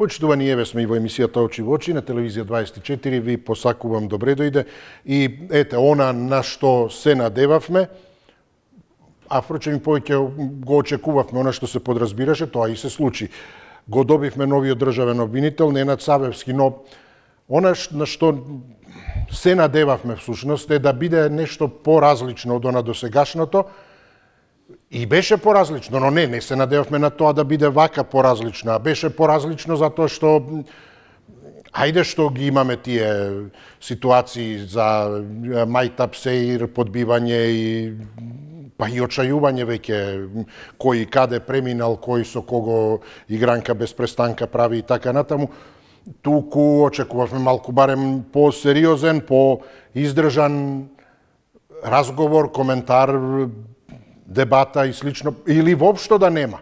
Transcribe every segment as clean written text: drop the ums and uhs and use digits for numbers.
Почитувани, еве сме и во емисијата Очи во очи на телевизија 24, ви посакувам добре дојде и ете, она на што се надевавме, а впрочем повеќе го очекувавме, она што се подразбираше, тоа и се случи. Го добивме новиот државен обвинител Ненад Савевски, но она на што се надевавме всушност е да биде нешто поразлично од она досегашното, и беше поразлично, но не се надевавме на тоа да биде вака поразлично, а беше поразлично затоа што ајде што ги имаме тие ситуации за мајтап сеир, подбивање и па и очајување веќе кој каде преминал, кој со кого игранка без престанка прави и така натаму. Туку очекувавме малку барем по-сериозен, по-издржан разговор, коментар, дебата и слично, или воопшто да нема.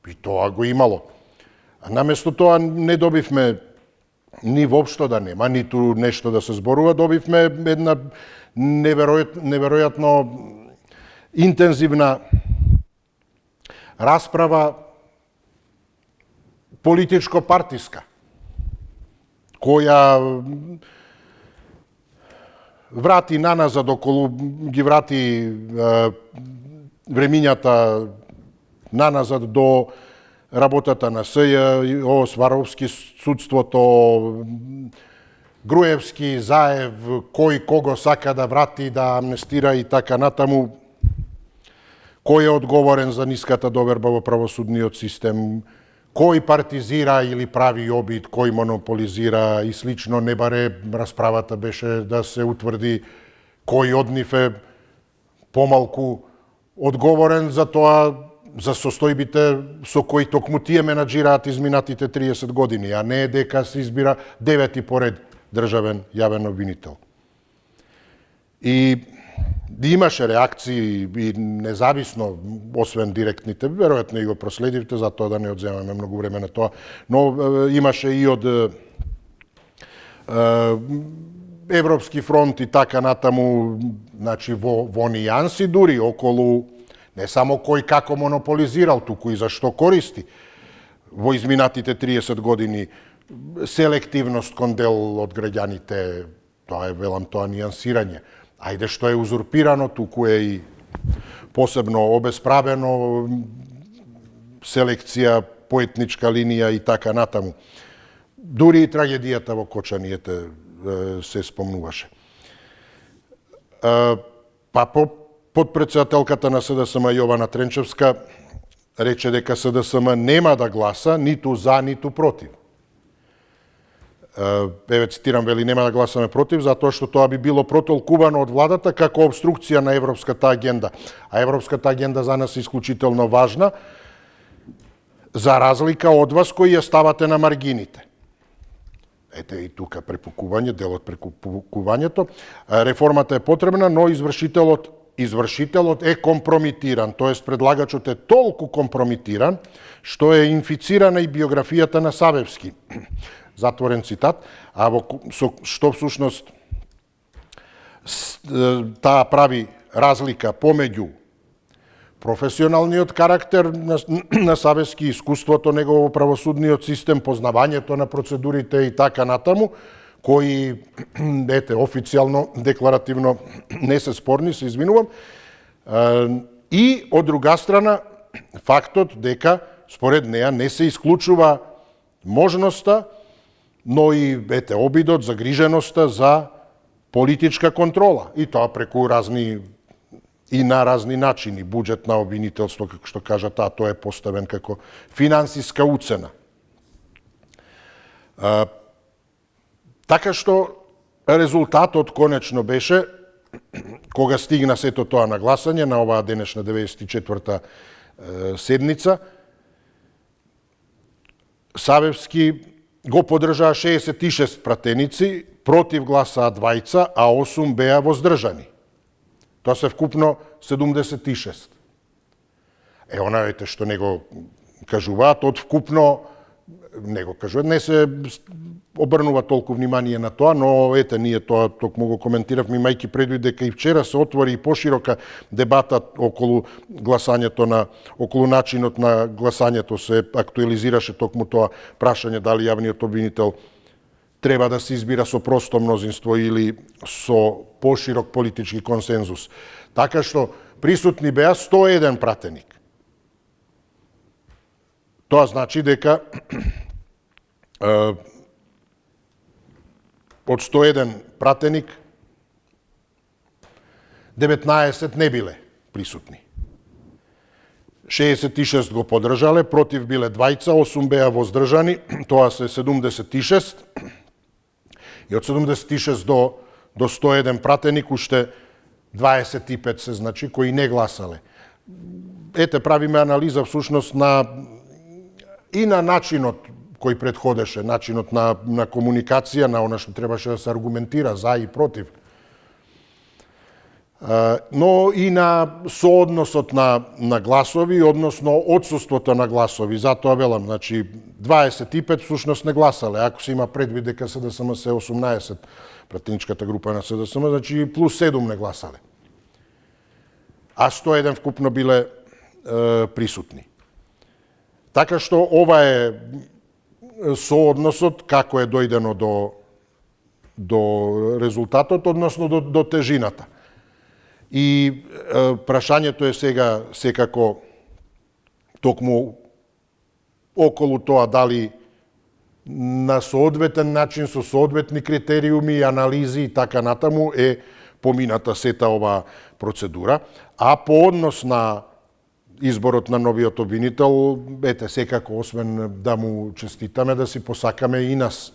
И тоа го имало. А наместо тоа не добивме ни воопшто да нема, ниту нешто да се зборува, добивме една неверојатно интензивна расправа политичко-партиска, која врати наназад околу, ги врати времињата наназад до работата на СЈ, Сваровски, судството, Груевски, Заев, кој кого сака да врати, да амнестира и така натаму, кој е одговорен за ниската доверба во правосудниот систем, кој партизира или прави обид, кој монополизира и слично. Не баре расправата беше да се утврди кој од нив е помалку одговорен за тоа, за состојбите со кои токму тие менаџираат изминатите 30 години, а не дека се избира 9-ти поред државен јавен обвинител. И имаше реакции и независно, освен директните, веројатно и го проследивте, затоа да не одземаме многу време на тоа, но имаше и од Европски фронт и така натаму, значи во нијанси дури околу не само кој како монополизирал, туку и за што користи во изминатите 30 години селективност кон дел од граѓаните, тоа е, велам, тоа нијансирање. Ајде што е узурпирано, туку е и посебно обесправено, селекција по етничка линија и така натаму. Дури и трагедијата во Кочаниете се спомнуваше. Па подпредседателката на СДСМ Јована Тренчевска рече дека СДСМ нема да гласа ниту за, ниту против. Еве цитирам, вели, нема да гласаме против, затоа што тоа би било протолкувано од владата како обструкција на европската агенда. А европската агенда за нас е исклучително важна, за разлика од вас кои ја ставате на маргините. Ете и тука препукување, дел од препукувањето. Реформата е потребна, но извршителот е компромитиран, тоест предлагачот е толку компромитиран, што е инфицирана и биографијата на Савевски. Затворен цитат, а што всушност таа прави разлика помеѓу професионалниот карактер на Савевски, искуството негово во правосудниот систем, познавањето на процедурите и така натаму, кои, ете, официјално, декларативно не се спорни, се извинувам, и од друга страна фактот дека според неа не се исклучува можноста, но и, ете, обидот, загриженоста за политичка контрола, и тоа преку разни и на разни начини. Буџет на обвинителство, како што кажа таа, тоа е поставен како финансиска уцена. Така што резултатот конечно беше, кога стигна сето тоа на гласање на оваа денешна 94-та седница, Савевски го поддржаа 66 пратеници, против гласаа 2, а 8 беа воздржани. Тоа се вкупно 76. Она ете што не го кажуваат, од вкупно не го кажува, не се обрнува толку внимание на тоа, но ете, ние тоа токму го коментиравме, имајќи предвид дека и вчера се отвори и поширока дебата околу гласањето околу начинот на гласањето, се актуализираше токму тоа прашање дали јавниот обвинител треба да се избира со просто мнозинство или со поширок политички консензус. Така што присутни беа 101 пратеник. Тоа значи дека од 101 пратеник 19 не биле присутни. 66 го поддржале, против биле 2, 8 беа воздржани, тоа се 76. И од 76 до 101 пратеник уште 25 се значи кои не гласале. Ете, правиме анализа всушност и на начинот кој предходеше, начинот на комуникација, на она што требаше да се аргументира за и против. Но и на соодносот на гласови, односно отсуството на гласови. Затоа велам, значи 25 всушност не гласале. Ако се има предвид дека СДСМ се 18, пратеничката група на СДСМ, значи плюс 7 не гласале. А 101 вкупно биле присутни. Така што ова е соодносот како е дојдено до резултатот, односно до тежината. И прашањето е сега секако токму околу тоа дали на соодветен начин, со соодветни критериуми, анализи и така натаму е помината сета ова процедура, а по однос на изборот на новиот обвинител, ете, секако, освен да му честитаме, да си посакаме и нас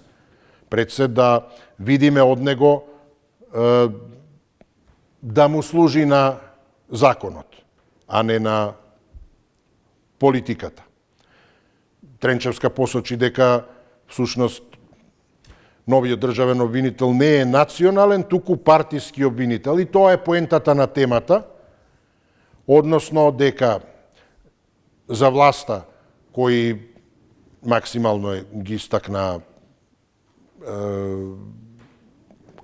пред се да видиме од него да му служи на законот, а не на политиката. Тренчевска посочи дека, всушност, новиот државен обвинител не е национален, туку партиски обвинител. И тоа е поентата на темата, односно дека за власта, кои максимално ги истакна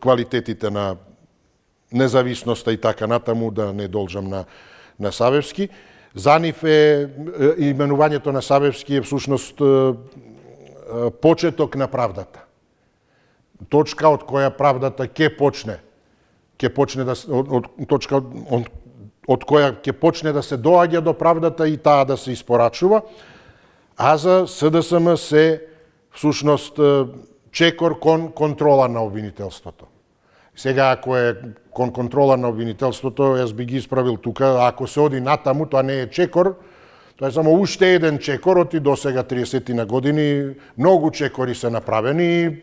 квалитетите на независноста и така натаму, да не должам на Савевски. За нив именувањето на Савевски е всушност почеток на правдата. Точка од која правдата ќе почне да точка од која ќе почне да се доаѓа до правдата и таа да се испорачува, а за СДСМ се всушност чекор кон контрола на обвинителството. Сега, ако е кон контрола на обвинителството, јас би ги исправил тука, ако се оди натаму, тоа не е чекор, тоа е само уште еден чекор, оти до сега 30 на години, многу чекори се направени,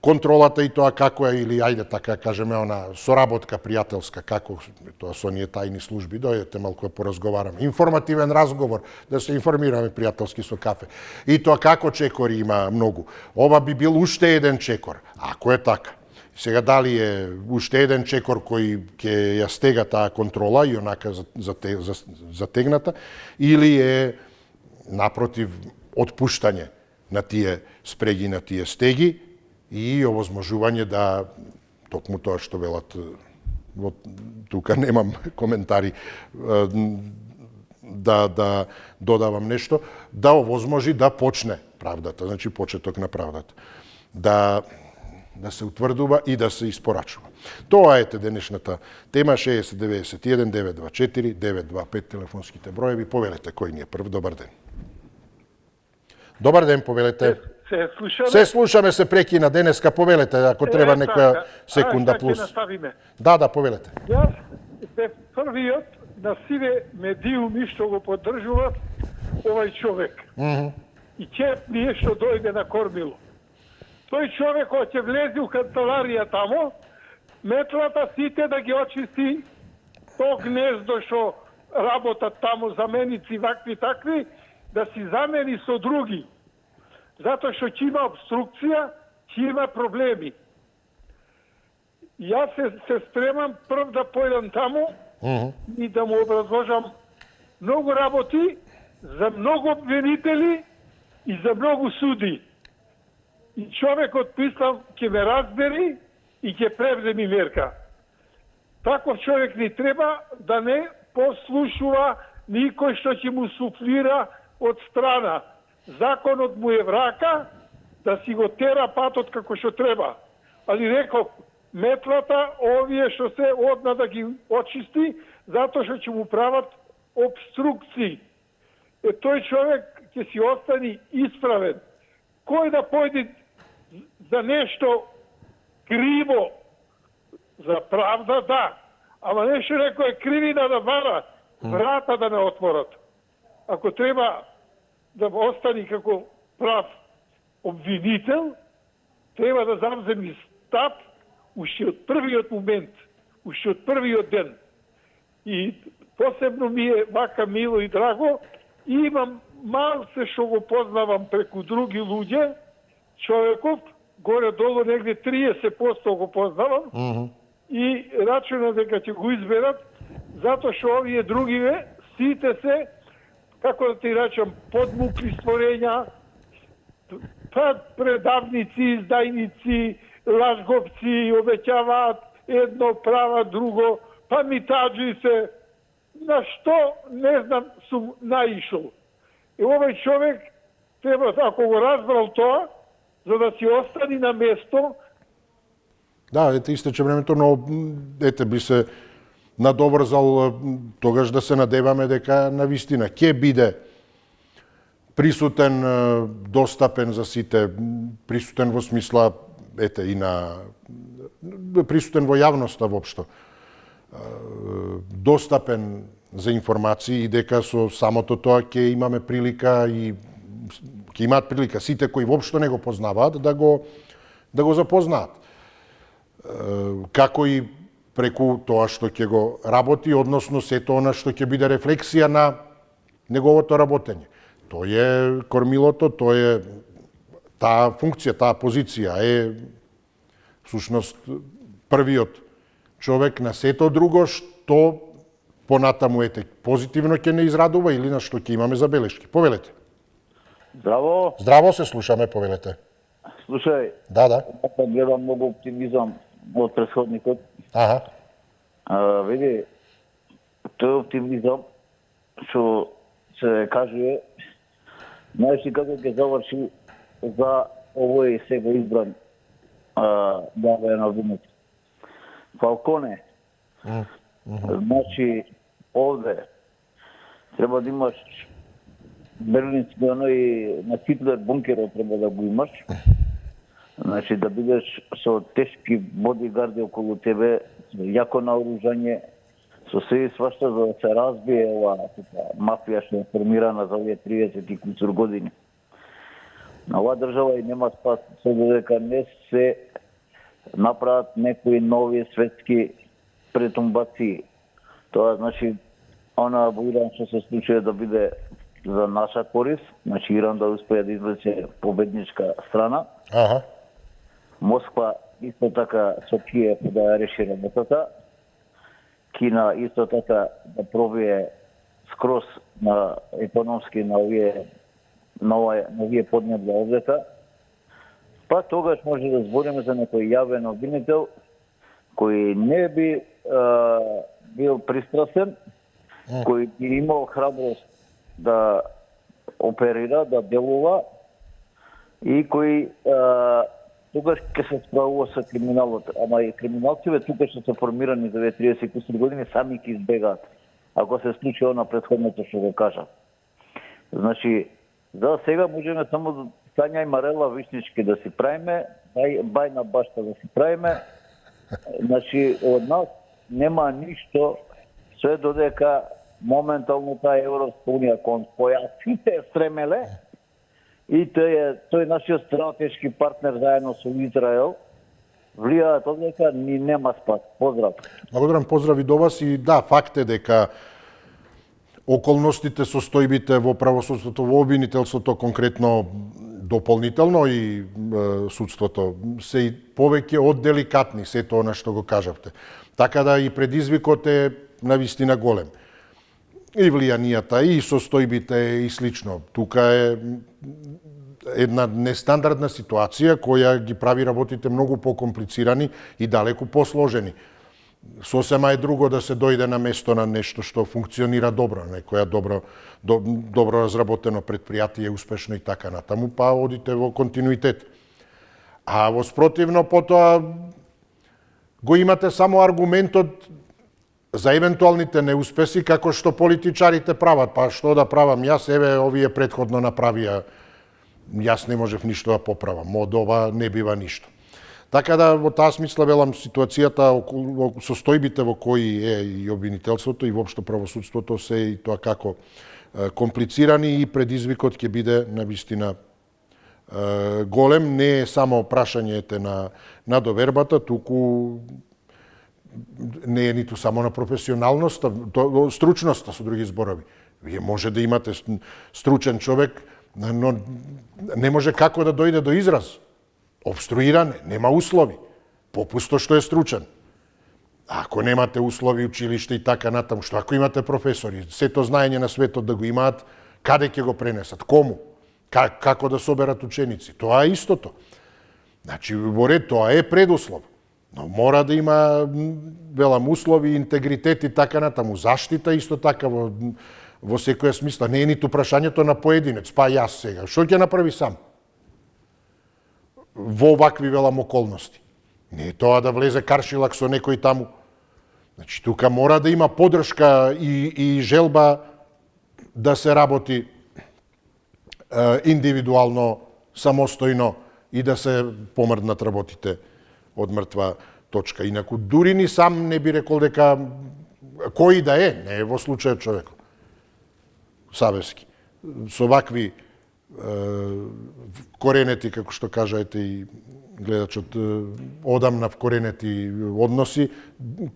контролата и тоа како е, или ајде така кажеме, она соработка пријателска, како тоа со ние тајни служби, дојдете малку да поразговараме. Информативен разговор, да се информираме пријателски со кафе. И тоа како чекори има многу. Ова би бил уште еден чекор, ако е така. Сега дали е уште еден чекор кој ќе ја стега таа контрола и онака затегната, или е напротив отпуштање на тие спреги, на тие стеги и овозможување да, токму тоа што велат, тука немам коментари да додавам нешто, да овозможи да почне правдата, значи почеток на правдата. Да се утврдува и да се испорачува. Тоа е денешната тема, 6091 924 925 телефонските броеви. Повелете, кој ни е прв? Добар ден. Добар ден, повелете. Се слушаме? Се слушаме, се прекина денеска, повелете, ако треба некоја секунда плюс. Да, повелете. Јас бев првиот на сиве медиуми што го поддржуват овај човек. И ќе ние што дојде на кормило. Тој човек кој ќе влезе у канцеларија тамо, метлата сите да ги очисти то гнездо што работат тамо заменици вакви такви, да си замени со други. Затоа што ќе има обструкција, ќе има проблеми. Јас се спремам прв да појдам тамо и да му образложам многу работи за многу обвинители и за многу суди. И човекот мислам ќе ме разбери и ќе превземи мерка. Таков човек ни треба да не послушува никој што ќе му суфлира од страна. Законот му е врака да си го тера патот како што треба. Али реков, метлата, овие што се одна да ги очисти, затоа што ќе му прават обструкции. Тој човек ќе си остани исправен. Кој да појде за нешто криво, за правда, да. Ама нешто некој кривина да вара, врата да не отворат. Ако треба да остани како прав обвинител, треба да завземи став уште од првиот момент, уште од првиот ден. И посебно ми е вака мило и драго, и имам малце што го познавам преку други луѓе, човеков, горе-долу негде 30% го познавам, и рачунам дека ќе го изберат, затоа што овие другиве, сите се, како да ти речам, подмукли створења, па предавници, издајници, лажговци, обеќаваат едно, прават друго, па митаджи се, на што, не знам, сум наишол. И овој човек треба, ако го разбрал тоа, за да си остани на место. Да, ете, истече времето, но ете, би се надобрзал тогаш да се надеваме дека навистина ќе биде присутен, достапен за сите, присутен во смисла, ете, и на присутен во јавноста воопшто, достапен за информации, и дека со самото тоа ќе имаме прилика и ќе имаат прилика сите кои воопшто не го познаваат да го запознаат. Како и преку тоа што ќе го работи, односно сето она што ќе биде рефлексија на неговото работење. Тој е кормилото, тој е таа функција, таа позиција е всушност првиот човек на сето друго што понатаму ете позитивно ќе не израдува или на што ќе имаме забелешки. Повелете. Здраво. Здраво, се слушаме, повелете. Слушај. Да. Гледам многу оптимизам од претходникот. Аха. Види, тој оптимизам што се кажува, знаеш ли како ќе заврши за овој сега избран главен обвинител? Фалконе. Значи, овде треба да имаш берлински оној на Хитлер бункерот треба да го имаш. Значи да бидеш со тешки бодигарди околу тебе, со јако наоружање, со се и свашта за да се разбие ова мафија што е формирана за овие 30 и куцур години. На оваа држава и нема спас со додека не се направат некои нови светски претумбации. Тоа значи она во Иран што се случува да биде за наша корис, значи Иран да успее да извлече победничка страна. Аха. Москва исто така со Киев да ја реши работата. Кина исто така да пробие скроз на економски на овие поднебја овдека. Па тогаш може да збориме за некој јавен обвинител кој не би бил пристрасен, кој би имал храброст да оперира, да делува и кој тогаш ќе се справува со криминалот. Ама и криминалците тука што се формирани за 30 години сами ќе избегаат, ако се случи она претходното што го кажа. Значи, за сега можеме само Тања и Марела Вишнички да си правиме, бајна башта да си правиме. Значи, од нас нема ништо, све додека моментално таа Европска унија кон која сите стремеле, и тој нашиот стратешки партнер заедно со Израел, влијаат одека ни нема спас. Поздрав. Благодарам, поздрав и до вас. И да, факт е дека околностите, состојбите во правосудството, во обвинителството конкретно дополнително и судството се и повеќе од деликатни, сето она што го кажавте. Така да и предизвикот е навистина голем. и влијанијата, и состојбите и слично. Тука е една нестандардна ситуација која ги прави работите многу покомплицирани и далеку посложени. Сосема е друго да се дојде на место на нешто што функционира добро, некоја добро разработено предпријатие, успешно и така натаму, па одите во континуитет. А во спротивно потоа го имате само аргументот за евентуалните неуспеси како што политичарите прават, па што да правам јас, еве овие претходно направија, јас не можев ништо да поправам, од ова не бива ништо. Така да, во таа смисла, велам, ситуацијата, состојбите во кои е и обвинителството и воопшто правосудството се и тоа како комплицирани и предизвикот ќе биде навистина голем. Не е само прашањето на довербата, туку не е ниту само на професионалноста, стручноста, со други зборови. Вие може да имате стручен човек, но не може како да дојде до израз. Обструиране, нема услови. Попусто што е стручен. Ако немате услови, училиште и така натаму, што ако имате професори, сето знаење на светот да го имаат, каде ќе го пренесат, кому, како да соберат ученици. Тоа е истото. Значи, во ред, тоа е предуслов. Но мора да има, велам, услови, интегритет и така натаму. Заштита исто така во секоја смисла. Не е ниту прашањето на поединец, па јас сега. Што ќе направи сам? Во вакви, велам, околности. Не е тоа да влезе каршилак со некој таму. Значи, тука мора да има подршка и желба да се работи индивидуално, самостојно и да се помрднат работите од мртва точка. Инаку, дури ни сам не би рекол дека кој да е, не е во случајот човек. Савески. Со вакви коренети, како што кажаете и гледачот, одамна вкоренети односи,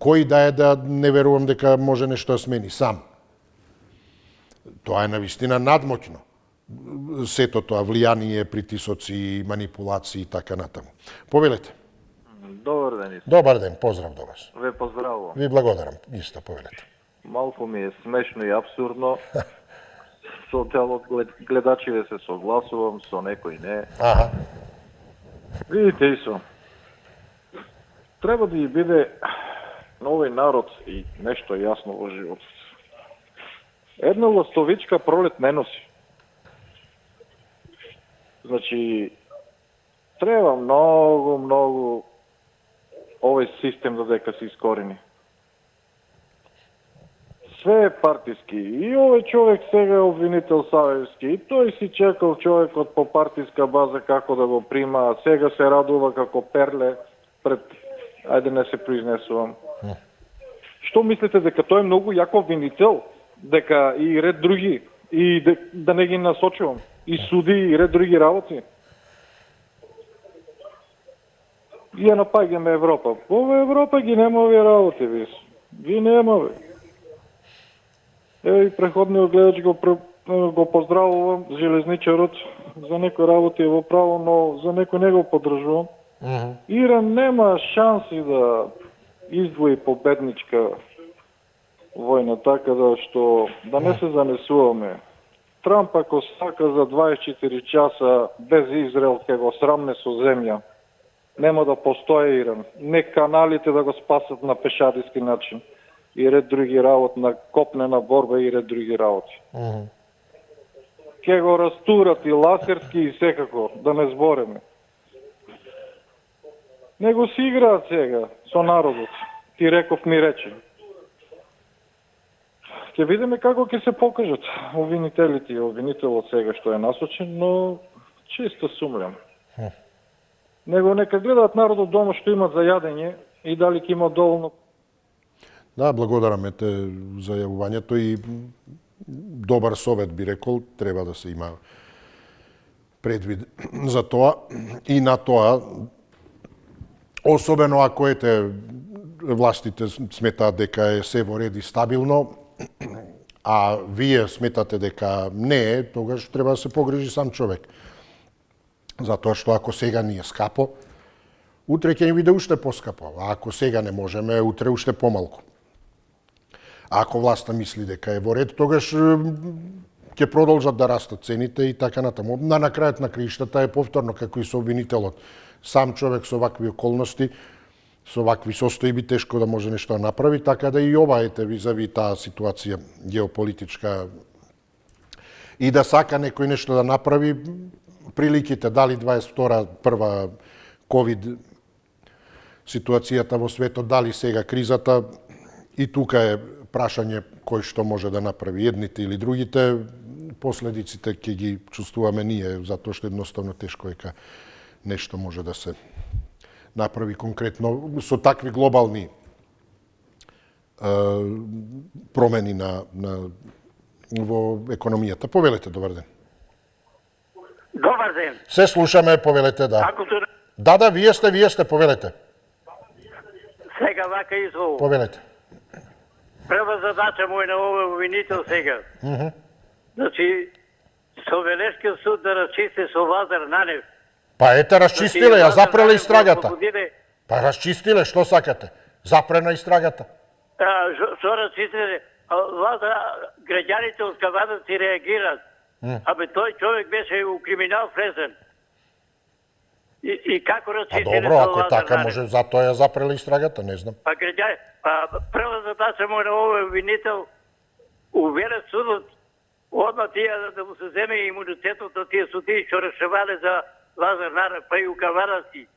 кој да е да не верувам дека може нешто да смени сам. Тоа е навистина надмоќно. Сето тоа влијание, притисоци, манипулации и така натаму. Повелете. Добар ден. Добар ден, поздрав до вас. Ве поздравувам. Ви благодарам, исто повелете. Малку ми е смешно и абсурдно. Со дел од гледачиве се согласувам, со некој не. Аха. Видите, Исо, треба да ја биде на овој народ и нешто јасно во животот. Една ластовичка пролет не носи. Значи, треба многу овој систем додека се искорени. Све е партиски. И овој човек сега е обвинител Савевски. И тој си чекал човекот по партиска база како да го прима, а сега се радува како перле пред... Ајде не се произнесувам. Што мислите, дека тој е многу јак обвинител? Дека и ред други, и да не ги насочувам, и суди, и ред други работи? И ја напаѓаме Европа. Ова Европа ги нема овие работи, ги нема, бе. Еве и преходниот гледач го поздравувам, железничарот, за некои работи е во право, но за некој не го поддржувам. Иран нема шанси да издвои победничка војна, така да што да не се занесуваме. Трамп ако сака за 24 часа без Израел ќе го срамне со земја. Нема да постои Иран. Не каналите да го спасат на пешадиски начин. И ред други работи, на копнена борба и ред други работи. Ке го растурат и ласерски и секако, да не збореме. Него си играат сега со народот. Ти реков ми рече. Ќе видиме како ќе се покажат обвинителите и обвинителот сега што е насочен, но чисто сумлям. Него нека гледаат народот дома што имат за јадење и дали ќе имат доволно. Да, благодарам ете за јавувањето и добар совет би рекол, треба да се има предвид за тоа и на тоа, особено ако ете властите сметаат дека е се во ред и стабилно, а вие сметате дека не е, тогаш треба да се погрижи сам човек. Затоа што ако сега ни е скапо, утре ќе ни биде уште поскапо, а ако сега не можеме, утре уште помалку. Ако власта мисли дека е во ред, тогаш ќе продолжат да растат цените и така натаму. На крајот на криштата е повторно како и со обвинителот. Сам човек со вакви околности, со вакви состојби тешко да може нешто да направи, така да и ова ете визави таа ситуација геополитичка и да сака некој нешто да направи, приликите дали 22 прва ковид ситуацијата во светот, дали сега кризата, и тука е прашање кој што може да направи, едните или другите, последиците ќе ги чувствуваме ние, затоа што едноставно тешко е ка нешто може да се направи конкретно со такви глобални промени во економијата. Повелете, добар ден. Добар ден. Се слушаме, повелете, да. Ако се... Да, вие сте, повелете. Сега вака извол. Повелете. Прва задача му е на овој обвинител сега. Значи, со Велешкиот суд да расчисти со Лазар Нанев. Па ете, расчистиле, ја запреле истрагата. Ослободиле... Па расчистиле, што сакате? Запрена истрагата. Што расчистиле? Лазар, граѓаните од Кавадарци реагират. Абе, тој човек беше у криминал влезен. И како расчистиле добро, со ако Лазар така Нанев? може, затоа ја запреле истрагата, не знам. Па граѓани, прва задача му е на овој обвинител, увеле судот, одма тие да му се земе имунитетот на тие судии што решавале за Лазар Нанев, па и у Кавадарци.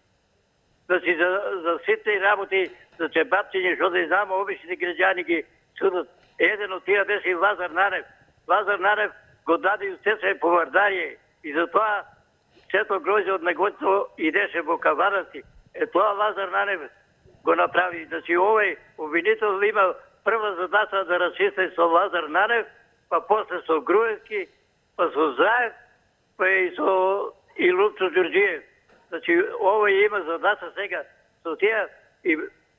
Значи, за сите работи, за чебапчиње, што да знамо, обичните граѓани ги судат. Еден од тие беше и Лазар Нанев. Лазар Нанев го даде и стечај по Вардарје и затоа сето грозе од негото идеше во Кавадарци. Тоа Лазар Нанев го направи. Значи, овој обвинител има прва задача да расчисти со Лазар Нанев, па после со Груевски, па со Заев, па и со Лупчо Ѓорѓиев. Значи, овој има задача сега со тие и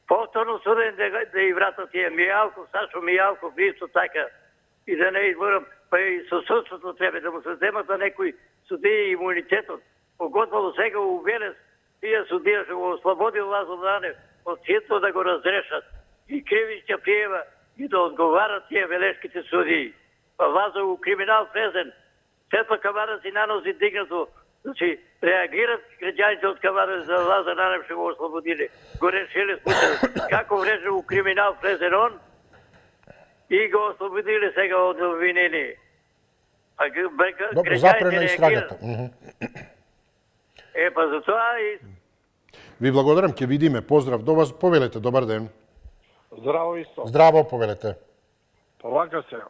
повторно суден да и вратат тие Мијалков, Сашо Мијалков, исто така, и да не изборам, па и со судството треба да му се земат на некои судии имунитетот. Поготово сега у Велес, тие судија што го ослободил Лазар Нанев, од сито да го разрешат и Кривичка Пиева и да одговарат тие велешките судии. Па Лазар у криминал влезен, сето Кавадарци наноси дигнато. Значи, реагират граѓаните од Кавадарци за Лазар Нанев што го ослободиле. Го решиле случајот. Како влезе у криминал влезен он и го ослободиле сега од обвинение. Добро, запрена истрагата. Па за тоа и... Ви благодарам, ќе видиме. Поздрав до вас. Повелете, добар ден. Здраво исто. Здраво, повелете. Па вака се.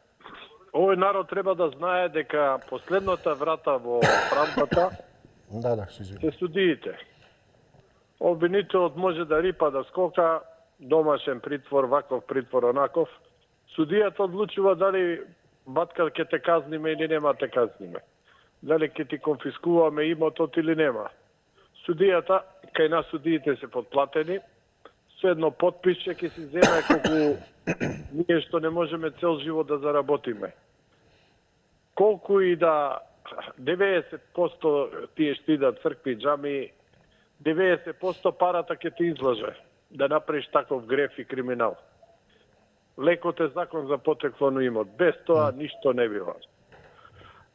Овој народ треба да знае дека последната врата во рампата се извинувам. се судиите. Обвинителот може да рипа, да скока, домашен притвор, ваков притвор, онаков. Судијата одлучува дали батка ќе те казниме или нема те казниме. Дали ќе ти конфискуваме имотот или нема. Судијата, кај нас судиите се подплатени, со едно подписче ќе си земе колку ние што не можеме цел живот да заработиме. Колку и да 90% тие што идат цркви, џами, 90% парата ќе ти излаже да направиш таков греф и криминал. Лекот е закон за потекло на имот. Без тоа ништо не бива.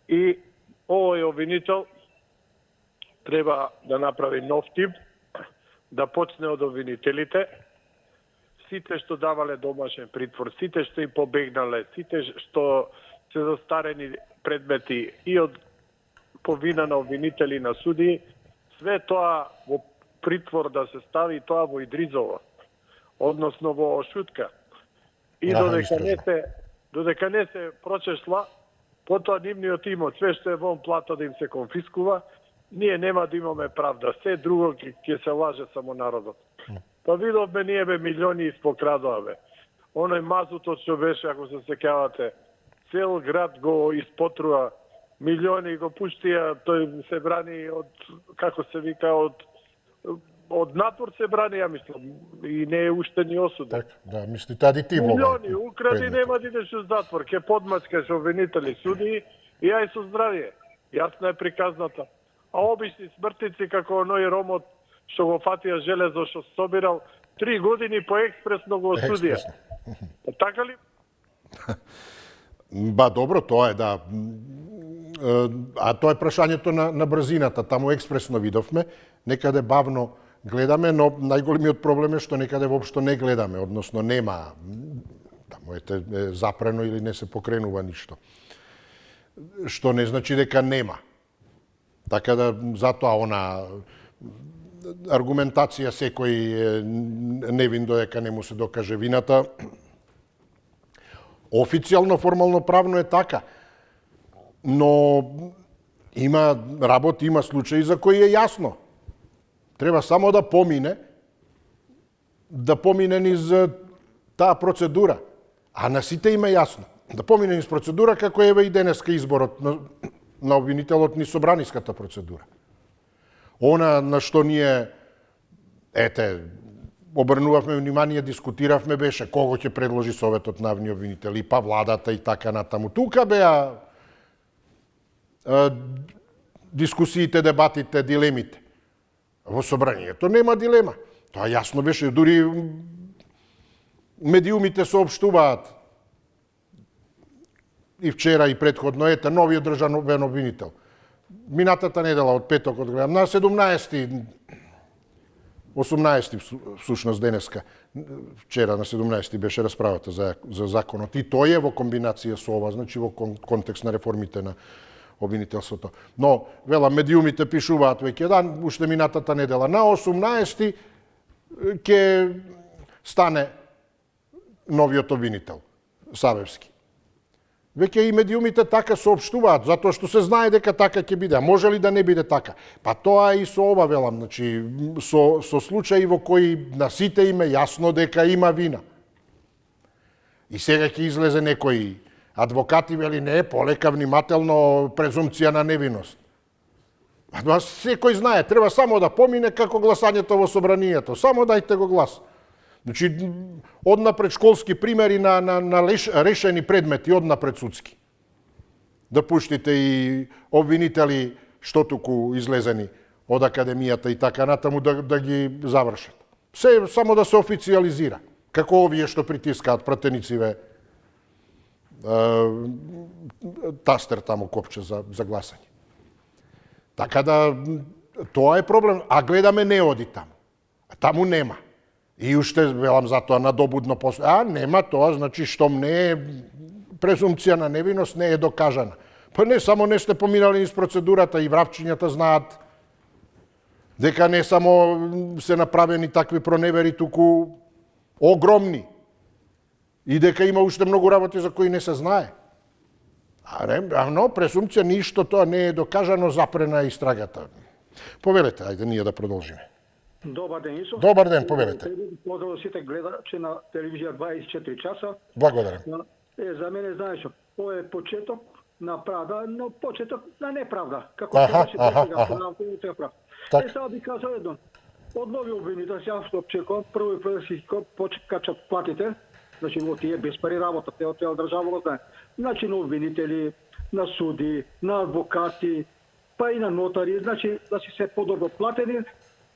И овој обвинител треба да направи нов тип, да почне од обвинителите, сите што давале домашен притвор, сите што им побегнале, сите што се застарени предмети и од повина на обвинители на суди, све тоа во притвор да се стави, тоа во Идризово, односно во Шутка. И додека не се прочешла, потоа нивниот имот, све што е вон плата да им се конфискува, ние нема да имаме правда. Се друго ќе се лаже само народот. Па видовме ние милиони испокрадуваме. Оној мазутот што беше, ако се сеќавате, цел град го испотруа, милиони го пуштија, тој се брани од, како се вика, од натвор се брани, ја мислам, и не е уште ни осуден. Так, да, мислите адитивно. Милиони, укради, нема да идеш у затвор, ке подмачкаш обвинители суди и ај со здравие. Јасна е приказната. А обични смртници, како оној ромот што го фатија железо, што собирал 3 години по експресно го осудија. Така ли? Ба добро, тоа е, да. А тоа е прашањето на брзината. Таму експресно видовме, некаде бавно гледаме, но најголемиот проблем е што некаде воопшто не гледаме, односно нема, таму е запрено или не се покренува ништо. Што не значи дека нема. Така да, затоа она аргументација секој невин додека не му се докаже вината, официјално, формално, правно е така. Но има работи, има случаи за кои е јасно. Треба само да помине низ таа процедура. А на сите има јасно. Да помине низ процедура како еве и денеска изборот на обвинителот низ собраниската процедура. Она на што ние, обрнувавме внимание, дискутиравме беше кого ќе предложи Советот на авни обвинители, па владата и така натаму. Тука беа дискусиите, дебатите, дилемите. Во собранието нема дилема. Тоа јасно беше, дури медиумите соопштуваат и вчера и претходно, новиот државен обвинител. Минатата недела од петокот гледам, на 18 всушност денеска, вчера на 17 беше расправата за законот. И тој е во комбинација со ова, значи во контекст на реформите на обвинителството. Но, велам, медиумите пишуваат веќе дан, уште минатата недела. На 18 ќе стане новиот обвинител, Савевски. Веќе и медиумите така соопштуваат, затоа што се знае дека така ќе биде. А може ли да не биде така? Па тоа и со ова, велам, значи, со случаи во кои на сите им е јасно дека има вина. И сега ќе излезе некој адвокати, вели, не е полека, внимателно, презумпција на невиност. А секој знае, треба само да помине како гласањето во собранието. Само дајте го глас. Значи, однапред школски примери на решени предмети, однапред судски. Да пуштите и обвинители што туку излезени од академијата и така натаму да ги завршат. Се само да се официализира. Како овие што притискаат пратенициве тастер таму копче за гласање. Така да, тоа е проблем. А гледаме не оди таму. А таму нема. И уште, велам, затоа надобудно нема тоа, значи штом не е презумпција на невиност, не е докажана. Па не, само не сте поминали низ процедурата и врапчињата знаат дека не само се направени такви проневери, туку огромни. И дека има уште многу работи за кои не се знае. Но презумпција ништо тоа не е докажано, запрена истрагата. Повелете, ајде ние да продолжиме. Добар ден, Исо. Добар ден, повелете. Поздрав сите гледачи на телевизија 24 часа. Благодарам. За мене, знаеш, ова е почеток на правда, но почеток на неправда. Како се прав. Сега би кажал едно. Од нови обвинители, сега што очекувам, прво да си качат платите, значи во тие без пари работа, те од држава го знае. Значи на обвинители, на суди, на адвокати, па и на нотари, значи да си се подобро платени,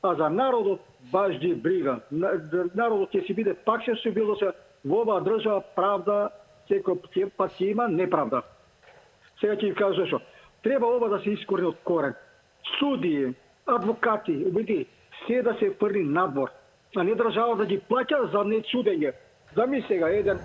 а за народот баш ги брига. Народот ќе си биде пак се било се во оваа држава правда, секој пат ќе има неправда. Сега ќе ви кажа што. Треба ова да се искорени од корен. Судии, адвокати, обвинители, се да се фрли надвор, а не држава да ги плаќа за несудење. Зами сега еден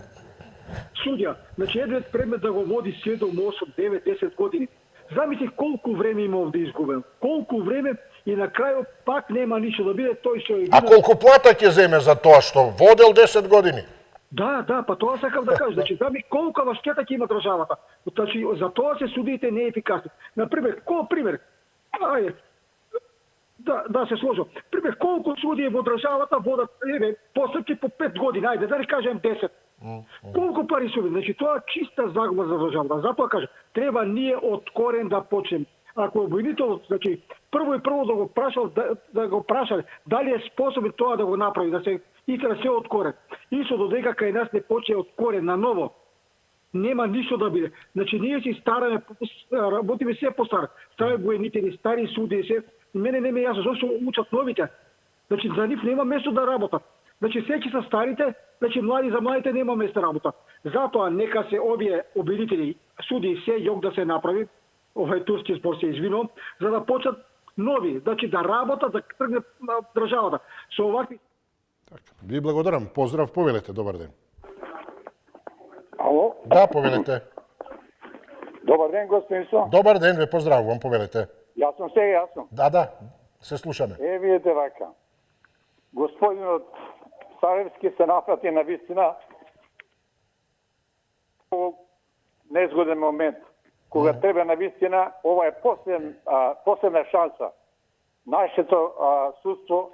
судија, значи еден предмет да го води 7, 8, 9, 10 години. Замисли колку време има овде изгубено. Колку време и на крајот пак нема ништо да биде тој што е. А колку плата ќе земе за тоа што водел 10 години? Да, па тоа сакам да кажам. Значи, колкава штета ќе има државата. Значи, за тоа се судиите неефикасни. Например, да се сложам. Пример, колку судии во државата водат постапки по 5 години, ајде да не кажем 10. Колку пари се види? Значи тоа чиста загуба за државата. Затоа кажам, треба ние од корен да почнем. Ако обвинителот, значи прво да го прашале дали е способен тоа да го направи, да се итра се од корен. Исто додека кај нас не почне од корен на ново, нема ништо да биде. Значи ние си стараме, работиме се по стар. Стари военители, стари суди, се. Мене не ме јасно зашто учат новите. Значи за нив нема место да работат. Значи секи са старите, значи млади за младите нема место работа. Затоа нека се овие обвинители суди се јок да се направи, овој турски спор се извинувам, за да почнат нови, значи да работат, да тргне државата. Со овакви... Така. Ви благодарам. Поздрав, повелете, добар ден. Ало? Да, повелете. Добар ден, господин Со. Добар ден, ве поздравувам, повелете. Јас сум сега, јас сум. Да, се слушаме. Видите вака. Господинот Саевски се нафати на вистина во незгоден момент, кога треба на вистина, ова е последна шанса. Нашето судство,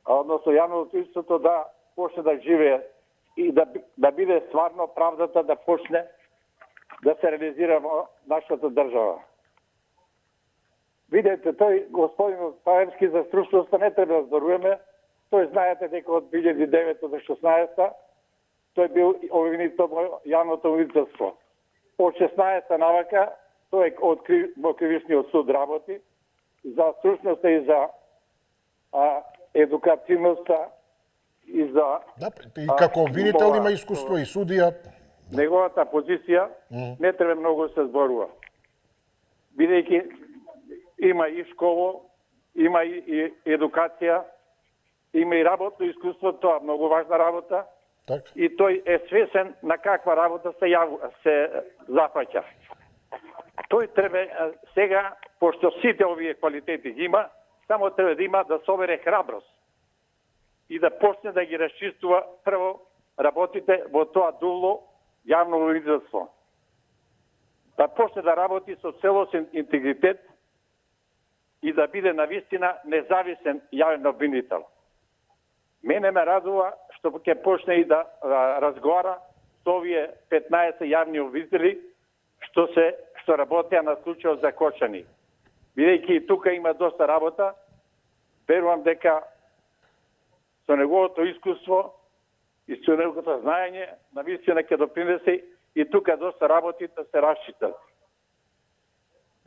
односно јавното истото да почне да живее и да биде стварно правдата да почне да се реализира во нашата држава. Видете, тој господин Паевски за стручноста не треба да зборуваме. Тој знаете дека од 2009 до 2016 тој бил обвинител во јавното обвинителство. Од 16 навака тој во кривичниот суд работи за стручноста и за едукативноста и за... Да, и како обвинител има искуство и судија. Неговата позиција не треба многу да се зборува. Бидејќи има и школа, има и едукација, има и работно искуство, тоа е многу важна работа. Так. И тој е свесен на каква работа се зафаќа. Тој треба сега, пошто сите овие квалитети ги има, само треба да има да собере храброст и да почне да ги расчистува прво работите во тоа дуло јавно обвинителство. Да почне да работи со целосен интегритет и да биде навистина независен јавен обвинител. Мене ме радува што ќе почне и да разговара со овие 15 јавни обвинители што работеа на случајот за Кочани. Бидејќи и тука има доста работа, верувам дека со неговото искуство и со неговото знаење навистина ќе допринесе и тука доста работи да се расчитат.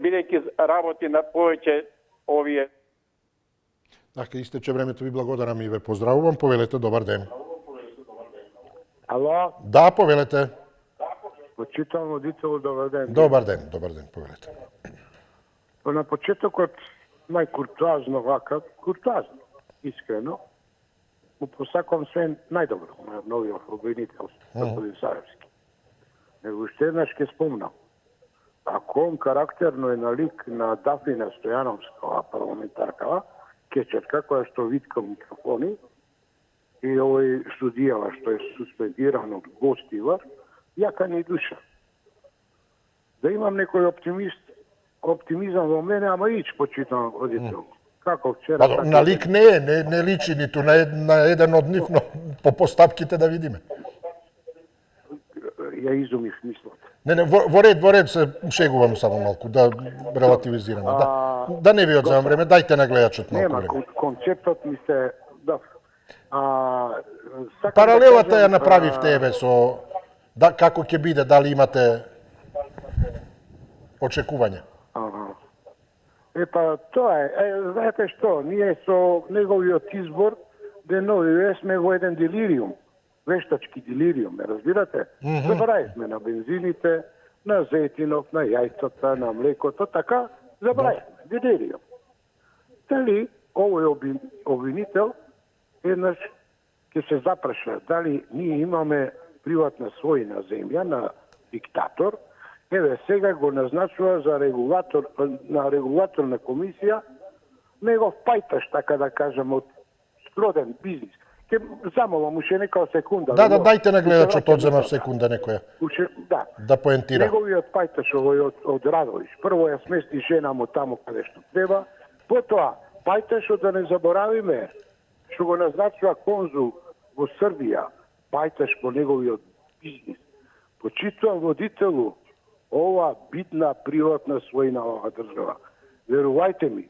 Бидејќи работи на повеќе овие. Така, истече времето, ви благодарам и ве поздравувам. Повелете, добар ден. Ало? Да, повелете. Почитам водител, добар ден. Добар ден, повелете. На почетокот најкуртуазно вака, куртуазно, искрено, му посакувам све најдобро на новиот обвинител, господин Саевски. Него уште еднаш ќе спомнам. Ако он карактерно е налик на Дафнина Стојановска, парламентаркава, кечетка која што витка микрофони, и овој судијава што е суспендиран од гостива, јака ни душа. Да имам некој оптимизам во мене, ама ич почитам водител. Како вчера... Па, налик не личи ниту на еден од нив, но по постапките да видиме. Ја изумив мислата. Не, во ред се шегувам само малку, да релативизираме. Да не ви одземам време, дајте на гледачот малку време. Нема, концептот ми се... Да. Паралелата ја направивте, еве, со... како ќе биде, дали имате очекување? Епа, тоа е. Знаете што, ние со неговиот избор денови сме во еден делириум. Вештачки делириум, ме разбирате? Забрајавме на бензините, на зетинов, на јајцата, на млекото, така, забрајавме, делириум. Дали овој обвинител еднаш ќе се запраша, дали ние имаме приватна својна земја на диктатор, еве сега го назначува за регулаторна комисија, негов пајташ, така да кажем, од скроден бизнис. Ке замолам уште некоја секунда. Да, дајте на гледачот одзема секунда некоја. Да поентира. Неговиот пајташ овој од Радовиш. Прво ја смести жена му таму каде што треба, потоа пајташот да не заборавиме што го назначува конзул во Србија, пајташ по неговиот бизнис. Почитувам водителу, ова битна приватна својна оваа држава. Верувајте ми,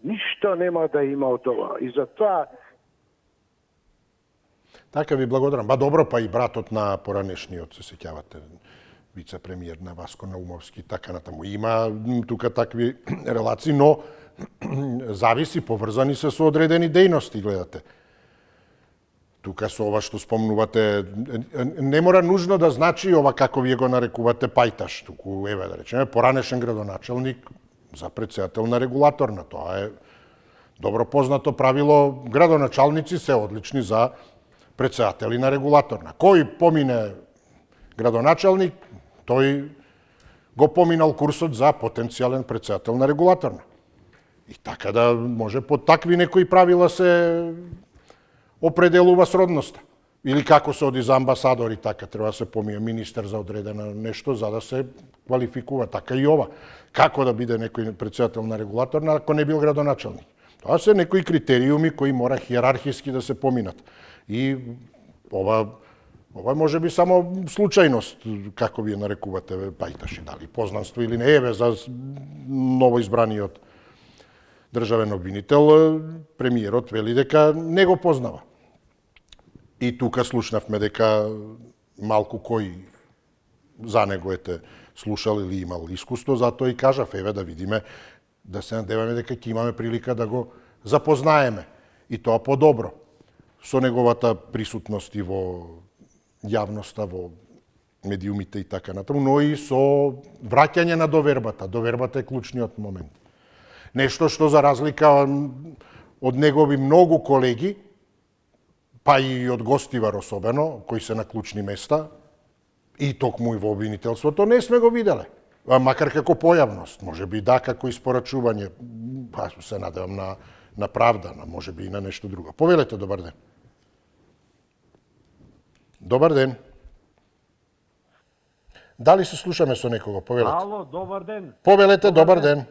ништо нема да има од ова. И затоа... Така, ви благодарам. Ба добро, па и братот на поранешниот, се сеќавате, вице-премиер на Васко Наумовски, така натаму. Има тука такви релации, но зависи, поврзани се со одредени дејности, гледате. Тука со ова што спомнувате, не мора нужно да значи ова како вие го нарекувате пајташ, туку еве да речеме поранешен градоначелник за претседател на регулаторна. Тоа е добро познато правило, градоначалници се одлични за претседатели на регулаторна. Кој помине градоначалник, тој го поминал курсот за потенцијален претседател на регулаторна. И така да може по такви некои правила се определува сродноста. Или како се оди за амбасадори, така треба да се помие министер за одредено нешто, за да се квалификува. Така и ова. Како да биде некој претседател на регулаторна, ако не бил градоначалник? Тоа се некои критериуми кои мора хиерархиски да се поминат. И ова може би само случајност, како вие нарекувате пајташи, дали познанство или не. Еве, за новоизбраниот државен обвинител, премиерот вели дека не го познава. И тука слушнавме дека малку кој за него слушал или имал искуство, затоа и кажав, еве да видиме, да се надеваме дека ќе имаме прилика да го запознаеме. И тоа подобро, со неговата присутност и во јавноста, во медиумите и така натаму, но и со враќање на довербата. Довербата е клучниот момент. Нешто што за разлика од негови многу колеги, па и од гостивар особено, кои се на клучни места, и токму и во обвинителството, не сме го виделе. Макар како појавност, може би да, како испорачување, па се надевам на правда, може би и на нешто друго. Повелете, добар ден. Добар ден. Дали се слушаме со некого? Повелете. Ало, добар ден. Повелете, добар ден.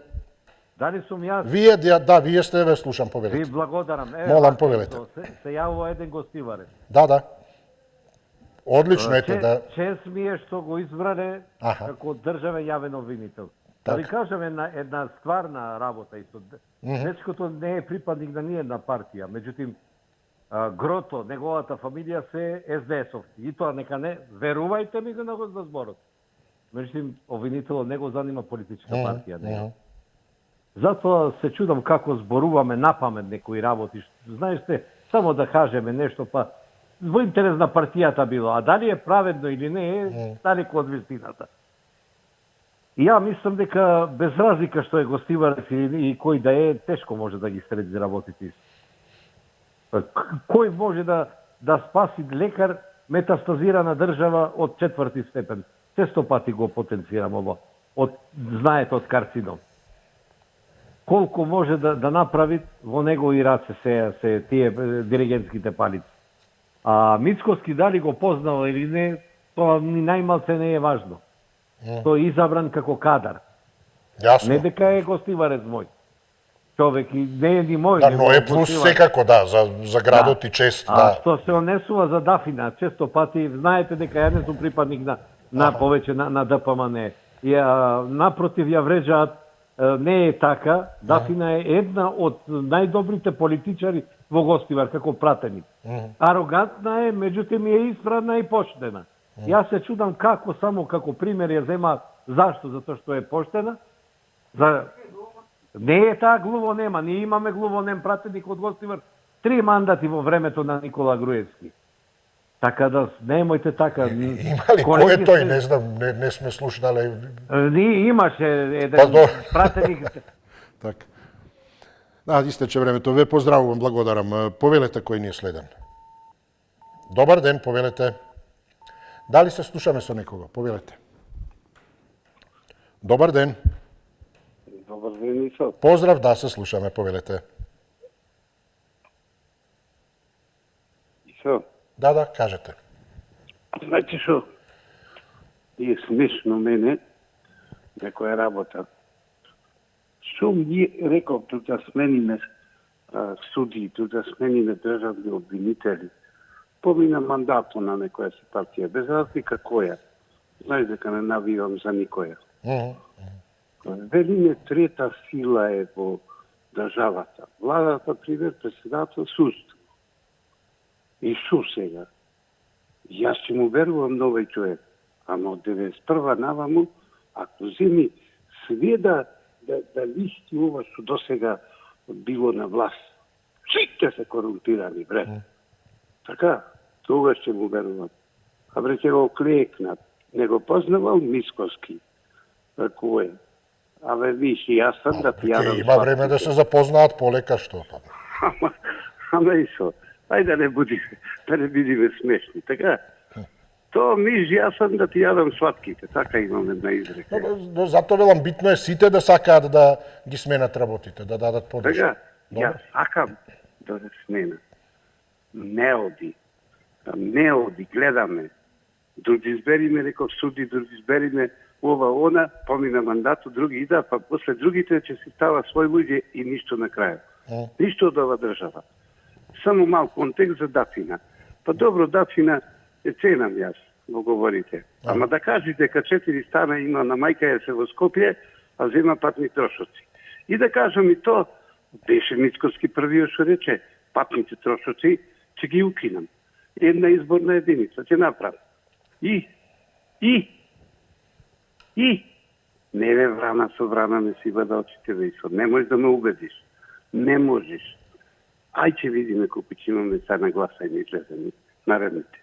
Дали сум јас? Вие, да, вие сте, ве слушам, повелете. Ви благодарам. Молам, повелете. Се јавува еден гостиварец. Да. Одлично, ете, да. Чест ми е што го избране како државен јавен обвинител. Да ви кажам една стварна работа исто. Дечкото не е припадник на ниједна партија, меѓутоа грото, неговата фамилија се СДС-овци. И тоа нека не, верувајте ми го на зборот. Меѓутоа обвинителот не го занима политичка партија, не. Затоа се чудам како зборуваме напамет некои работи. Знаете, само да кажеме нешто, па во интерес на партијата било, а дали е праведно или не е, далеко од вистината. И ја мислам дека без разлика што е гостиварец и кој да е, тешко може да ги среди работите. Кој може да спаси лекар метастазирана држава од 4-ти степен? Често пати го потенцирам ово, знаете, од карцином. Колку може да направи во негови раце се тие диригентските палици. А Мицкоски дали го познава или не, тоа ни најмалце не е важно. Тој е изабран како кадар. Јасно. Не дека е гостиварец мој. Човек и не е ни мој. Да, но е плюс секако, да, за градот и чест, да. А што се однесува за Дафина, често пати, знаете дека ја не сум припадник на повеќе на ДПМН. И напротив ја врежаат, не е така. Дафина е една од најдобрите политичари во гостивар, како пратеник. Арогантна е, меѓутоа ми е исправна и поштена. Јас се чудам како, само како пример ја зема, зашто? Затоа што е поштена. Не е таа глувонема, ние имаме глувонем пратеник од гостивар 3 мандати во времето на Никола Груевски. Така да, немојте така. Има ли? Кој е тој? Не знам, не сме слушнале. Ние имаше еден пратеник. Така. Да, истече времето. Ве поздравувам, благодарам. Повелете кој ни е следен. Добар ден, повелете. Дали се слушаме со некого? Повелете. Добар ден. Добар ден, Исо. Поздрав, да, се слушаме, повелете. Исо. Да, кажете. Значи што е смешно мене, некоја работа. Сум ги реков да смениме суди, да смениме државни обвинители. Помина мандатот на некоја си партија, без разлика која. Знаеш дека не навивам за никоја. Велиме трета сила е во државата. Владата, пример, председател, судство. И сега. Јас ќе му верувам на овој човек. Ама од 91 наваму, ако земи све да листи ова што досега било на власт, сите се корумпирани, бре. Така, тогаш ќе му верувам. А бре ќе го клекнат. Не го познавал Мисковски. Како е? Абе, виж, јас сам да ти јадам. Има време да се запознаат полека, што там. Ама и со. Ајде да не бидиме смешни, така? То миж, јас сам да ти јадам сватките, така имам една изрека. Но зато велам, битно е сите да сакаат да ги сменат работите, да дадат подршка. Така, јас сакам да се смена. Не оди, гледаме. Други избериме, некој суди, други избериме, ова, она, помина мандатот, други ида, па после другите ќе си става свој луѓе и ништо на крај. Ништо од ова држава. Само мал контекст за Дафина. Па добро, Дафина е ценам јас, го говорите. Ама да кажи дека 4 стана има на мајка ја се во Скопје, а зема патни трошоци. И да кажам и то, беше Мицковски првиот што рече, патните трошоци ќе ги укинам. Една изборна единица ќе направам. И не ве врана со врана не си бада очите вејсо. Не можеш да ме убедиш. Не можеш. Ај ќе видиме колку ќе имаме са на гласање излезени наредните.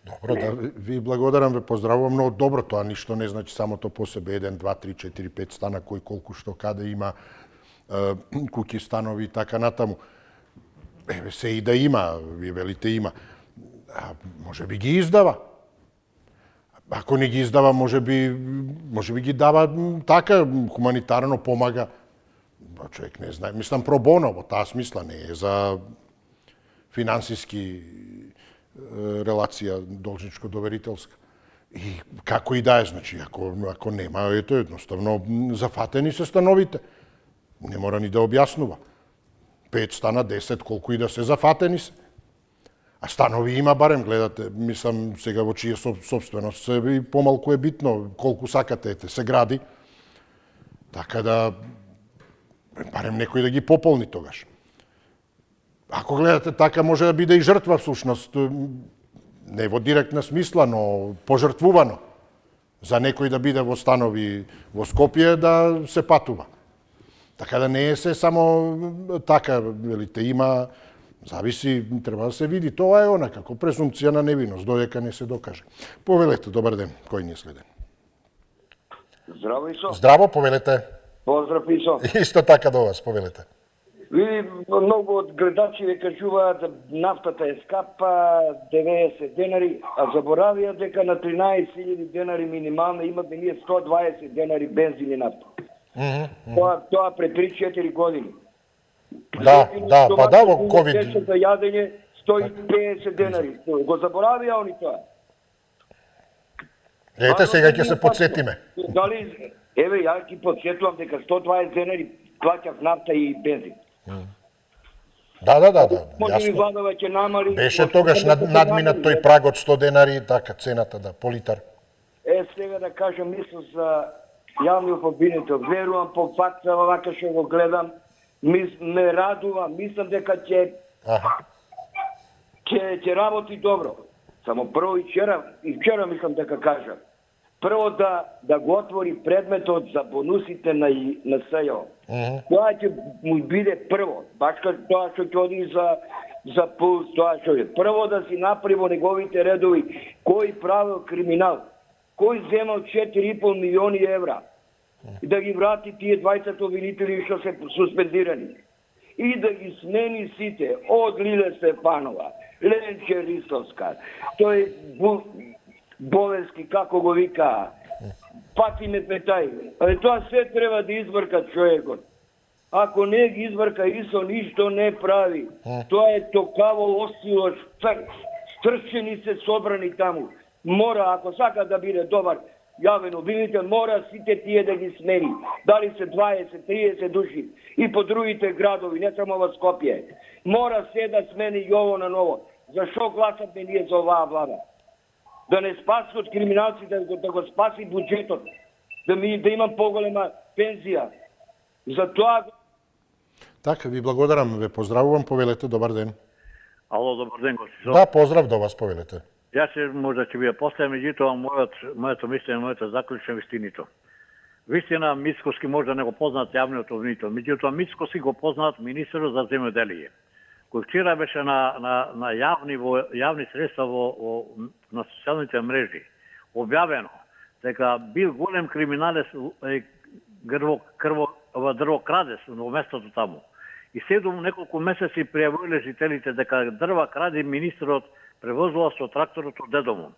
Добро, да ви благодарам, ве поздравувам, но добро, тоа ништо не значи самото по себе 1, 2, 3, 4, 5 стана, кој колку што каде има куќи, станови и така натаму. Еве се и да има, ви велите има. А може би ги издава. Ако не ги издава, може би ги дава така, хуманитарно помага. Човек не знае, мислам пробоно, во таа смисла не е за финансиски релација должничко-доверителска. И како и да е, значи, ако нема, ето едноставно зафатени се становите. Не мора ни да објаснува. 5 стана, 10, колку и да се зафатени се. А станови има барем, гледате, мислам сега во чија собственост и помалку е битно, колку сакате, се гради. Така да барем некој да ги пополни тогаш. Ако гледате така, може да биде и жртва всушност, не во директна смисла, но пожртвувано. За некој да биде во станови во Скопје да се патува. Така да не е се само така, велите, има, зависи, треба да се види. Тоа е она, како презумпција на невиност, додека не се докаже. Повелете, добар ден, кој ни е следен? Здраво, Исо. Здраво, повелете. Поздрав, Исо. Исто така до вас, повелете. Ви, многу од гледачи ве кажуваат нафтата е скапа, 90 денари, а заборавија дека на 13.000 денари минимална имаме ние 120 денари бензин и нафта. Тоа пред 3-4 години. Да, па да, во ковид. За јадење 150 денари. Го заборавија они тоа. Ете, сега ќе се подсетиме. Дали, еве, ја ги подсетувам дека 120 денари плаќав нафта и бензин. Да, јасно. Беше тогаш надминат тој праг од 100 денари, така, цената, да, по литар. Сега да кажам, мислам за јавниот обвинител. Верувам по факта, вака што го гледам, ме радувам, мислам дека ќе работи добро. Само прво и вчера мислам дека кажам. Прво да го отвори предметот за бонусите на СЈО. Тоа ќе му биде прво. Баш како тоа што ќе оди за пулс, тоа што е. Прво да си направи во неговите редови кој правил криминал, кој земал 4,5 милиони евра и да ги врати тие 20 обвинители што се суспендирани. И да ги смени сите, од Лиле Стефанова, Ленче Ристовска, тој Болески, како го вика, Патиме Петај. Тоа се треба да изврка човекот. Ако не ги изврка, Исо ништо не прави. Тоа е токаво остило, стрчени се собрани таму. Мора, ако сака да биде добар јавен обвинител, мора сите тие да ги смени. Дали се 20-30 души и по другите градови, не само во Скопје. Мора се да смени и ово на ново. Зашо гласаме ние за оваа влада? Да не спаси од криминалци, да го спаси буџетот, да имам поголема пензија. За тоа... Така, ви благодарам, ве поздравувам, повелете, добар ден. Ало, добар ден, гости. Да, поздрав до вас, повелете. Јас може да ќе ви ја поставам, меѓутоа моето мислење, моето заклучно вистинито. Вистина, Мицковски може да не го познаат јавниот обвинител, меѓутоа Мицковски го познаат министерот за земјоделие. кој вчера беше на јавни средства на социјалните мрежи, објавено дека бил голем криминалец, дрвокрадец во местото таму. И следом неколку месеци пријавиле жителите дека дрва краде министерот превозува со тракторот од дедомон.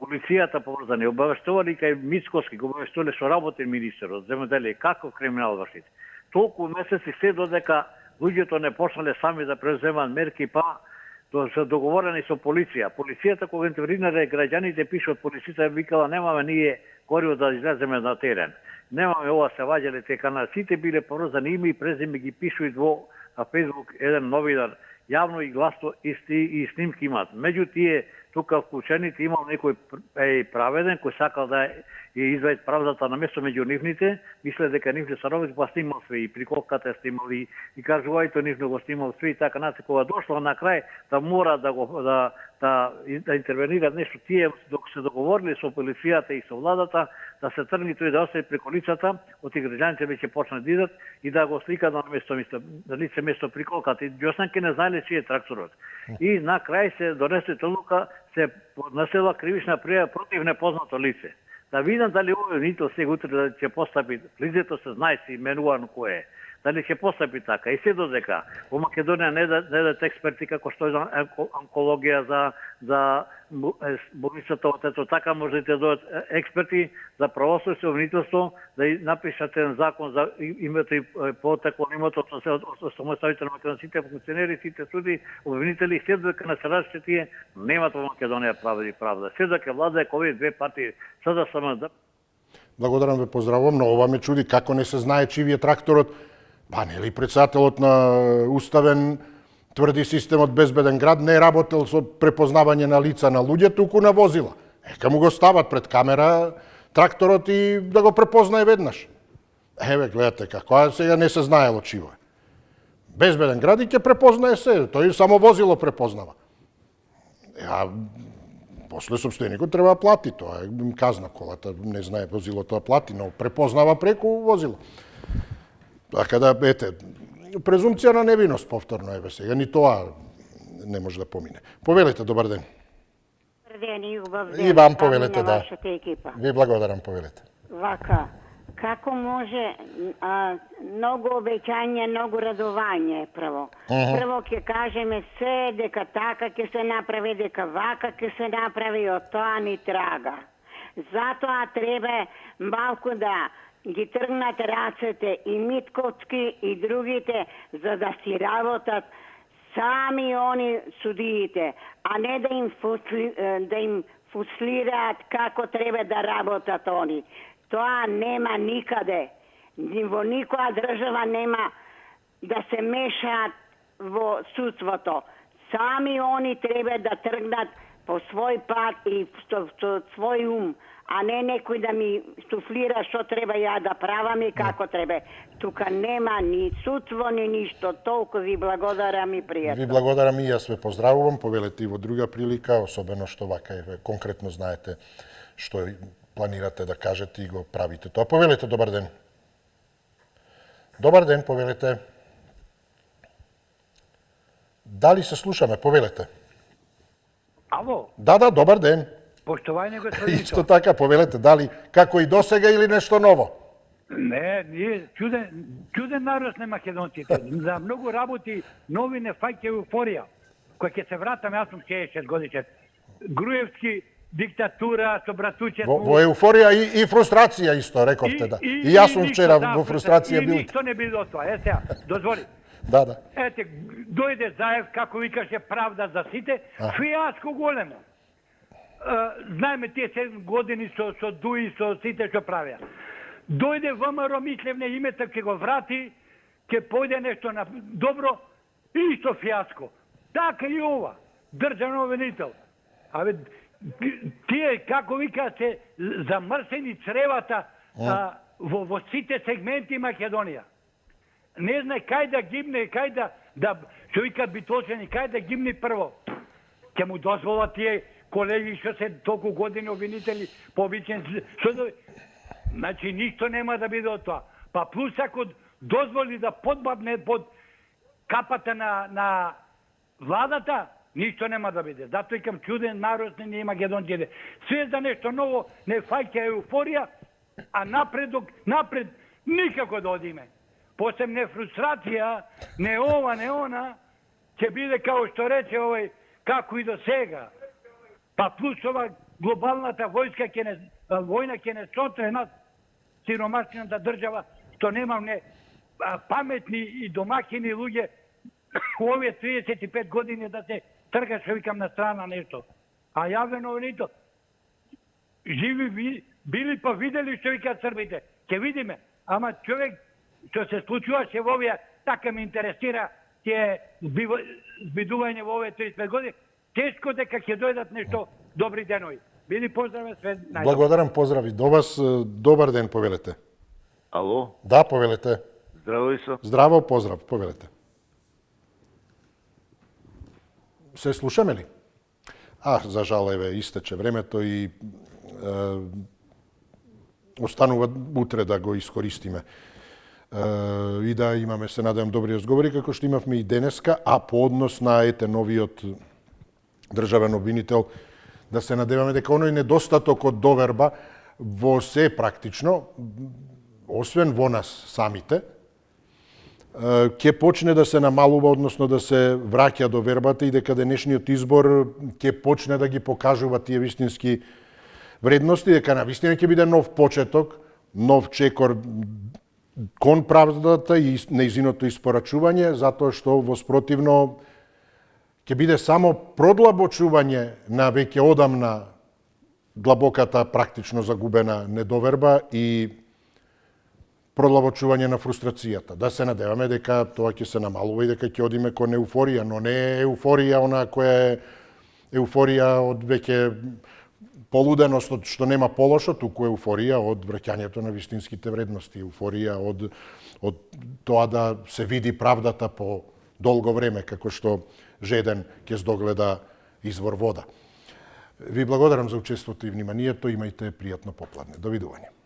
Полицијата поврзани обавештували кај Мицкоски, го обавештувале што работи министерот, земјоделие, каков криминал вршите. Толку месеци се додека луѓето не почнале сами да преземаат мерки, па се договорени со полиција. Полицијата кога интервенирале граѓаните пишат, полицијата викала немаме ние гориво да излеземе на терен. Немаме ова, се ваѓале те канали. Сите биле поврзани, име и презиме ги пишуваат во Фејсбук, еден новинар, јавно и гласно и снимки имаат. Меѓу тие тука вклучените имал некој праведен кој сакал да ја извади правдата на место меѓу нивните, мисле дека нивните саровици па снимал све и приколката снимали и кажувајто нивно го снимал све и така натаму. Кога дошло на крај да мора да интервенираат нешто, тие док се договорили со полицијата и со владата да се тргне тој да остане преку лицата, оти граѓаните веќе почнат да идат и да го сликаат на место лице место приколката. И Ѓоснанки не знаеле чиј е тракторот. И на крај се донесе одлука, се поднесела кривична пријава против непознато лице. Да видам дали овој нито сега утре да ќе постапи, лицето се знае, се именувано кој е. Дали ќе постапи така. И се додека во Македонија не дадат експерти како што е за онкологија, за болницата од ето, така можете да дадат експерти за правосудство, обвинителство, да напишат еден закон за името и потекло на името од самоставите на македонците функционери, сите суди, обвинители, се додека не се различни тие, немат во Македонија правда. Се додека влада овие две партии, СДСМ. Благодарам ве, поздравувам, но ова ме чуди како не се знае чиј ви е тракторот. Па нели председателот на Уставен тврди системот безбеден град не работел со препознавање на лица на луѓе, туку на возила. Нека му го стават пред камера тракторот и да го препознае веднаш. Еве, гледате како, сега не се знаело чиво е. Безбеден град и ќе препознае се, тој само возило препознава. После собственикот треба да плати, тоа е казна, колата не знае возилото да плати, но препознава преку возило. Така да, ете, презумпција на невиност повторно, еве сега, ни тоа не може да помине. Повелете, добар ден. Добар ден и убав ден. И вам повелете, да. Ви благодарам, повелете. Вака, како може многу обеќање, многу радување прво. Прво ќе кажеме се дека така ќе се направи, дека вака ќе се направи, од тоа ни трага. Затоа треба малку да ги тргнат рацете и Митковски и другите за да си работат сами они судиите, а не да им фуслираат како треба да работат они. Тоа нема никаде. Во никоја држава нема да се мешаат во судството. Сами они треба да тргнат по свој пат и со свој ум, а не некој да ми суфлира што треба ја да правам и како треба. Тука нема ни судство, ни ништо. Толку ви благодарам и пријатно. Ви благодарам и јас ве поздравувам, повелете и во друга прилика, особено што вака е, конкретно знаете што планирате да кажете и го правите тоа. Повелете, добар ден. Добар ден, повелете. Дали се слушаме, повелете. Ало? Да, добар ден. Поштовање господин. Исто така, повелете, дали како и досега или нешто ново? Не, ние чуден народ на македонците. За многу работи нови не фаќа еуфорија. Кој ќе се вратам, јас сум 66 годишен. Груевски диктатура со братучето. Во еуфорија и фрустрација исто, рековте, да. И јас сум вчера во фрустрација бил. И ништо не било тоа. Сега, дозволи. Да. Ете, дојде Заев, како викаше, правда за сите, фијаско големо. Знаеме тие 7 години со Дуи, со сите што правеа. Дојде ВМРО, мислевне името ќе го врати, ќе појде нешто на добро, исто фијаско. Така и ова, државен обвинител. Абе, тие, како вика, се замрсени цревата во сите сегменти Македонија. Не знае кај да гибне, кај да што викат битолчени, кај да гибне прво. Ќе му дозволат тие колеги што се толку години обвинители повичен. Значи, ништо нема да биде од тоа. Па плюс ако дозволи да подбадне под капата на владата, ништо нема да биде. Затоа и кам чуден народ не има гедончиде. Све за нешто ново не фаќа еуфорија, а напред никако да одиме. Посем не фрустрација, не ова, не она, ќе биде као што рече овој, како и до сега. Па плюс ова глобалната војна ќе не сотре нас, сиромашната држава, што немаме паметни и домакини луѓе у овие 35 години да се тргаш, викам, на страна нешто. А јавено нито. Живи били па видели што викаат србите. Ќе видиме. Ама човек што се случуваше во овие, така ме интересира тие збидување во овие 35 години, тешко дека ќе дојдат нешто добри денови. Биди поздраве, све најдобро. Благодарам, поздрави до вас. Добар ден, повелете. Ало? Да, повелете. Здраво Исо. Здраво, поздрав, повелете. Се слушаме ли? За жал, еве, истече времето и останува утре да го искористиме. И да имаме, се надевам, добри разговори, како што имавме и денеска, а по однос на новиот државен обвинител, да се надеваме дека оној недостаток од доверба во се практично, освен во нас самите, ќе почне да се намалува, односно да се враќа до вербата и дека денешниот избор ќе почне да ги покажува тие вистински вредности, дека навистина ќе биде нов почеток, нов чекор кон правдата и нејзиното испорачување, затоа што воспротивно ќе биде само продлабочување на веќе одамна длабоката практично загубена недоверба и продлабочување на фрустрацијата. Да се надеваме дека тоа ќе се намалува и дека ќе одиме кон еуфорија, но не е еуфорија она која е еуфорија од веќе полуденост, што нема полошо, туку еуфорија од враќањето на вистинските вредности, еуфорија од тоа да се види правдата по долго време, како што жеден ќе здогледа извор вода. Ви благодарам за учеството и вниманието, имајте пријатно попладне. Довидување.